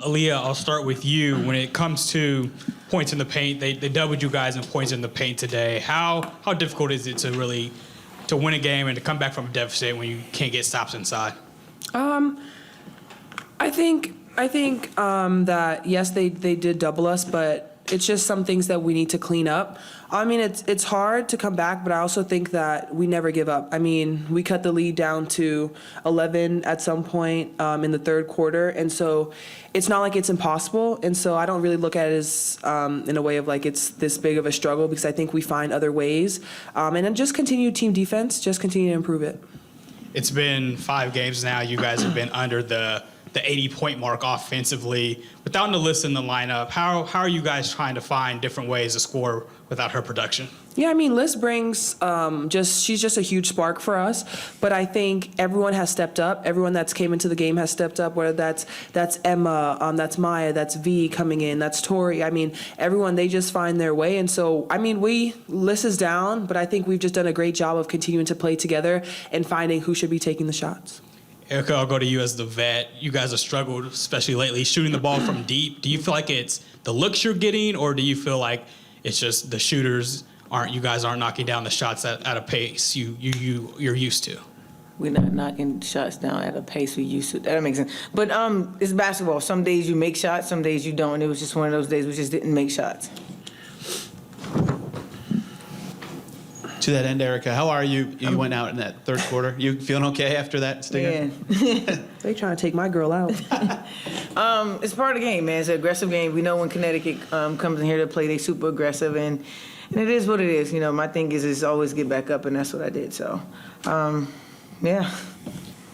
Aliyah, I'll start with you. When it comes to points in the paint, they doubled you guys in points in the paint today. How difficult is it to really to win a game and to come back from a deficit when you can't get stops inside? I think that yes, they did double us, but it's just some things that we need to clean up. I mean, it's hard to come back, but I also think that we never give up. I mean, we cut the lead down to 11 at some point in the third quarter, and so it's not like it's impossible. And so I don't really look at it as in a way of like it's this big of a struggle, because I think we find other ways, and then just continue team defense, just continue to improve it. It's been 5 games now. You guys have been under the 80-point mark offensively. Without Alyssa in the lineup, how are you guys trying to find different ways to score without her production? Yeah, I mean, Liz brings she's just a huge spark for us. But I think everyone has stepped up. Everyone that's came into the game has stepped up. Whether that's Emma, that's Maya, that's V coming in, that's Tori. I mean, everyone, they just find their way. And so, I mean, Liz is down, but I think we've just done a great job of continuing to play together and finding who should be taking the shots. Erica, I'll go to you as the vet. You guys have struggled, especially lately, shooting the ball from deep. Do you feel like it's the looks you're getting, or do you feel like it's just the shooters you guys aren't knocking down the shots at a pace you're used to? We're not knocking shots down at a pace we used to. That makes sense. But it's basketball. Some days you make shots, some days you don't. And it was just one of those days we just didn't make shots. To that end, Erica, how are you? You went out in that third quarter. You feeling okay after that stinger? Yeah. They trying to take my girl out. It's part of the game, man. It's an aggressive game. We know when Connecticut comes in here to play, they super aggressive, and it is what it is. You know, my thing is always get back up, and that's what I did. So, yeah.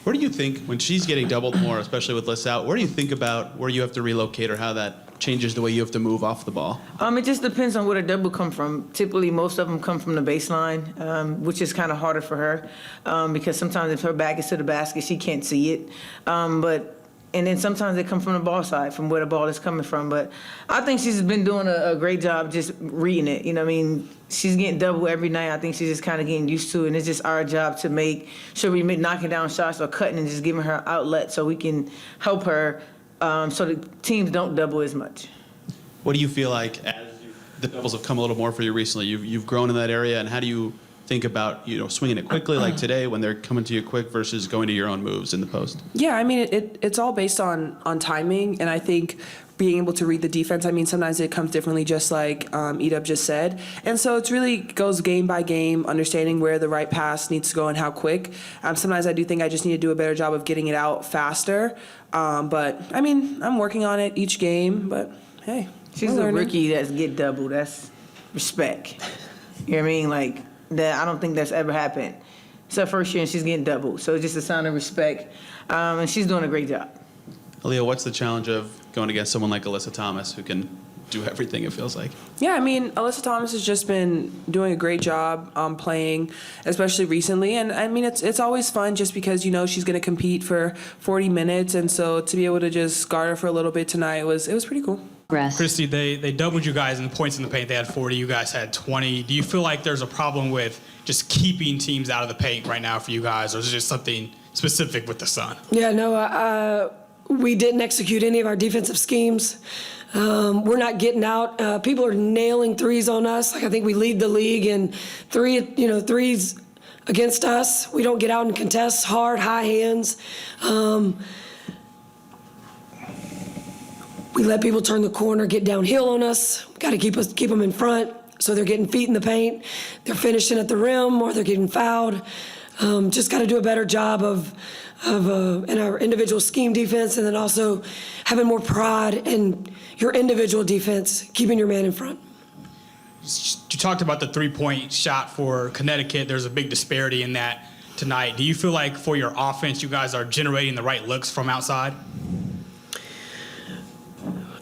Where do you think, when she's getting doubled more, especially with Liz out, where do you think about where you have to relocate or how that changes the way you have to move off the ball? It just depends on where the double come from. Typically, most of them come from the baseline, which is kind of harder for her because sometimes if her back is to the basket, she can't see it. And then sometimes they come from the ball side, from where the ball is coming from. But I think she's been doing a great job just reading it. You know what I mean? She's getting double every night. I think she's just kind of getting used to it. And it's just our job to make sure we knocking down shots or cutting and just giving her outlet so we can help her so the teams don't double as much. What do you feel like as the doubles have come a little more for you recently? You've grown in that area, and how do you think about swinging it quickly like today when they're coming to you quick versus going to your own moves in the post? Yeah, I mean, it's all based on timing, and I think being able to read the defense. I mean, sometimes it comes differently, just like Edub just said. And so it really goes game by game, understanding where the right pass needs to go and how quick. Sometimes I do think I just need to do a better job of getting it out faster. But, I mean, I'm working on it each game, but, hey. She's a rookie that's get double. That's respect. You know what I mean? Like, that. I don't think that's ever happened. It's her first year and she's getting doubled. So it's just a sign of respect. And she's doing a great job. Aliyah, what's the challenge of going against someone like Alyssa Thomas who can do everything, it feels like? Yeah, I mean, Alyssa Thomas has just been doing a great job playing, especially recently. And, I mean, it's always fun just because, she's going to compete for 40 minutes. And so to be able to just guard her for a little bit tonight, it was pretty cool. Christie, they doubled you guys in the points in the paint. They had 40. You guys had 20. Do you feel like there's a problem with just keeping teams out of the paint right now for you guys, or is it just something specific with the Sun? Yeah, no, we didn't execute any of our defensive schemes. We're not getting out. People are nailing threes on us. Like, I think we lead the league in threes against us. We don't get out and contest hard, high hands. We let people turn the corner, get downhill on us. Got to keep them in front, so they're getting feet in the paint. They're finishing at the rim, or they're getting fouled. Just got to do a better job of in our individual scheme defense, and then also having more pride in your individual defense, keeping your man in front. You talked about the three-point shot for Connecticut. There's a big disparity in that tonight. Do you feel like for your offense, you guys are generating the right looks from outside?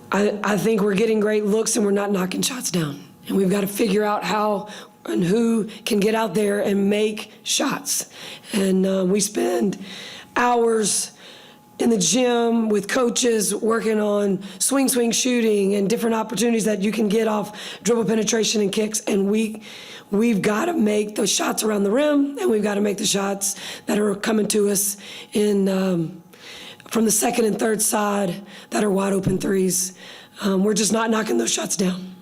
I think we're getting great looks and we're not knocking shots down. And we've got to figure out how and who can get out there and make shots. And we spend hours in the gym with coaches working on swing shooting and different opportunities that you can get off dribble penetration and kicks. And we've got to make those shots around the rim, and we've got to make the shots that are coming to us in from the second and third side that are wide open threes. We're just not knocking those shots down.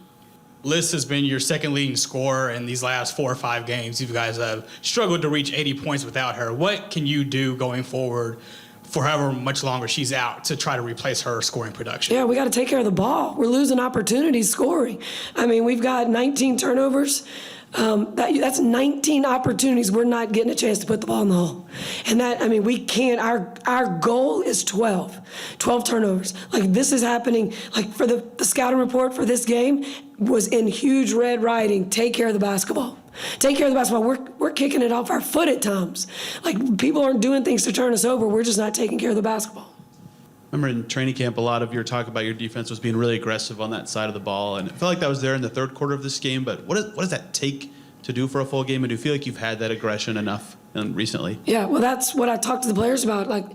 Liz has been your second leading scorer in these last 4 or 5 games. You guys have struggled to reach 80 points without her. What can you do going forward for however much longer she's out to try to replace her scoring production? Yeah, we got to take care of the ball. We're losing opportunities scoring. I mean, we've got 19 turnovers. That's 19 opportunities we're not getting a chance to put the ball in the hole. And that, I mean, we can't, our goal is 12 turnovers. Like, this is happening, like, for the scouting report for this game was in huge red writing, take care of the basketball. Take care of the basketball. We're kicking it off our foot at times. Like, people aren't doing things to turn us over. We're just not taking care of the basketball. Remember in training camp, a lot of your talk about your defense was being really aggressive on that side of the ball, and I felt like that was there in the third quarter of this game. But what does that take to do for a full game? And do you feel like you've had that aggression enough recently? Yeah, well, that's what I talked to the players about. Like,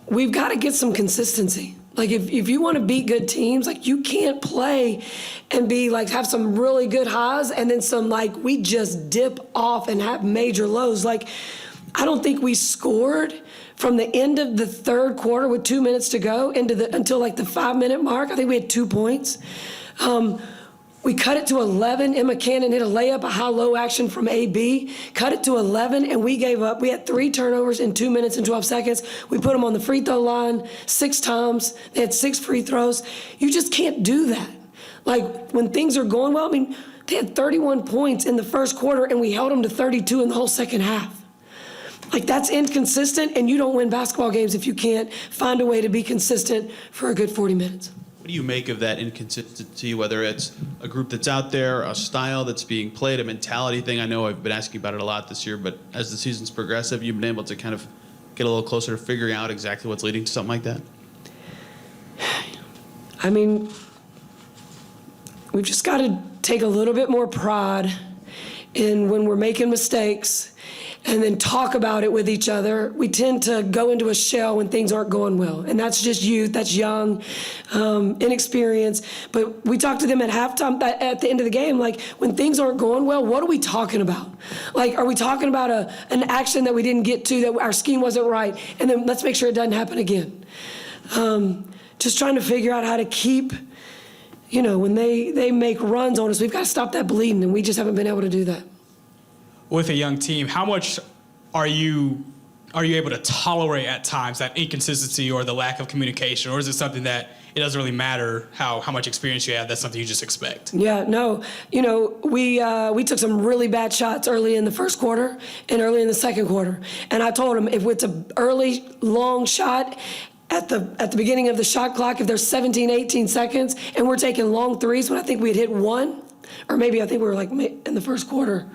we've got to get some consistency. Like, if you want to beat good teams, like, you can't play and be like, have some really good highs and then some, like, we just dip off and have major lows. Like, I don't think we scored from the end of the third quarter with 2 minutes to go until like the 5-minute mark. I think we had 2 points. We cut it to 11. Emma Cannon hit a layup, a high-low action from AB, cut it to 11, and we gave up. We had 3 turnovers in 2 minutes and 12 seconds. We put them on the free throw line 6 times. They had 6 free throws. You just can't do that. Like, when things are going well, I mean, they had 31 points in the first quarter, and we held them to 32 in the whole second half. Like, that's inconsistent, and you don't win basketball games if you can't find a way to be consistent for a good 40 minutes. What do you make of that inconsistency, whether it's a group that's out there, a style that's being played, a mentality thing? I know I've been asking about it a lot this year, but as the season's progressed, have you been able to kind of get a little closer to figuring out exactly what's leading to something like that? I mean, we've just got to take a little bit more pride in when we're making mistakes and then talk about it with each other. We tend to go into a shell when things aren't going well. And that's just youth, that's young, inexperienced. But we talk to them at halftime, at the end of the game, like, when things aren't going well, what are we talking about? Like, are we talking about an action that we didn't get to, that our scheme wasn't right, and then let's make sure it doesn't happen again? Just trying to figure out how to keep, you know, when they make runs on us, we've got to stop that bleeding, and we just haven't been able to do that. With a young team, how much are you able to tolerate at times that inconsistency or the lack of communication, or is it something that it doesn't really matter how much experience you have? That's something you just expect? Yeah, no, you know, we took some really bad shots early in the first quarter and early in the second quarter, and I told them if it's an early long shot at the beginning of the shot clock, if there's 17, 18 seconds, and we're taking long threes when I think we had hit 1, or maybe I think we were like in the first quarter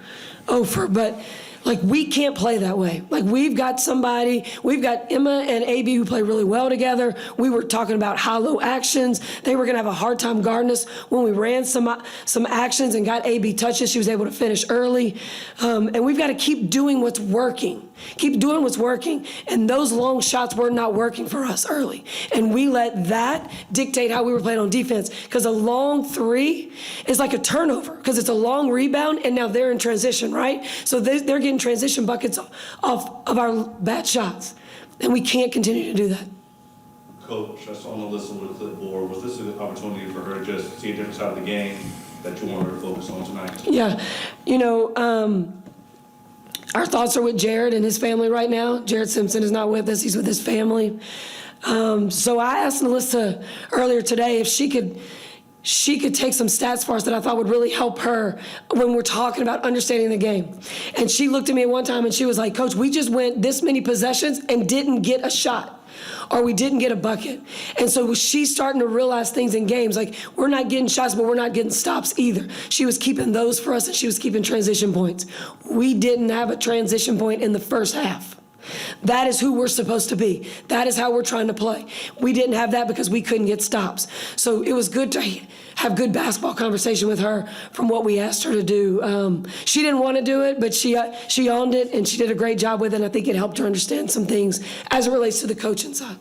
over, but like, we can't play that way. Like, we've got Emma and AB who play really well together. We were talking about high-low actions. They were gonna have a hard time guarding us. When we ran some actions and got AB touches, she was able to finish early. And we've got to keep doing what's working. Keep doing what's working. And those long shots were not working for us early. And we let that dictate how we were playing on defense. Because a long 3 is like a turnover, because it's a long rebound, and now they're in transition, right? So they're getting transition buckets off of our bad shots. And we can't continue to do that. Coach, I saw on the list with the clipboard. Was this an opportunity for her to just see a different side of the game that you want her to focus on tonight? Yeah. You know, our thoughts are with Jared and his family right now. Jared Simpson is not with us. He's with his family. So I asked Melissa earlier today if she could take some stats for us that I thought would really help her when we're talking about understanding the game. And she looked at me at one time and she was like, Coach, we just went this many possessions and didn't get a shot, or we didn't get a bucket. And so she's starting to realize things in games, like, we're not getting shots, but we're not getting stops either. She was keeping those for us, and she was keeping transition points. We didn't have a transition point in the first half. That is who we're supposed to be. That is how we're trying to play. We didn't have that because we couldn't get stops. So it was good to have good basketball conversation with her from what we asked her to do. She didn't want to do it, but she owned it, and she did a great job with it, and I think it helped her understand some things as it relates to the coaching side.